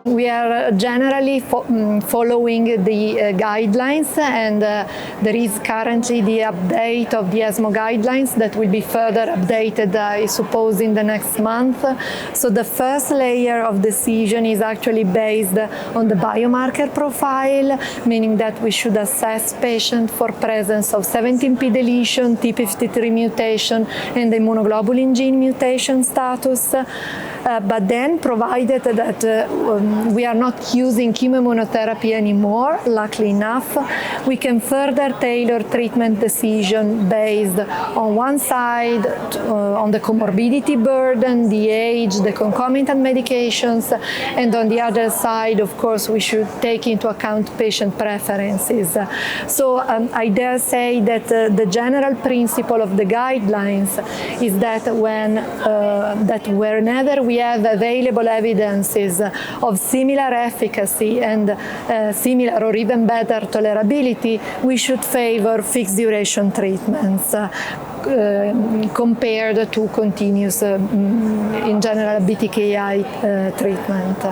We are generally following the guidelines, and there is currently the update of the ESMO guidelines that will be further updated, I suppose, in the next month. So the first layer of decision is actually based on the biomarker profile, meaning that we should assess patient for presence of 17p deletion, TP53 mutation, and immunoglobulin gene mutation status. But then, provided that we are not using chemoimmunotherapy anymore, luckily enough, we can further tailor treatment decision based on one side on the comorbidity burden, the age, the concomitant medications, and on the other side, of course, we should take into account patient preferences. So I dare say that the general principle of the guidelines is that whenever we have available evidences of similar efficacy and similar or even better tolerability, we should favor fixed duration treatments compared to continuous, in general, BTKi treatment.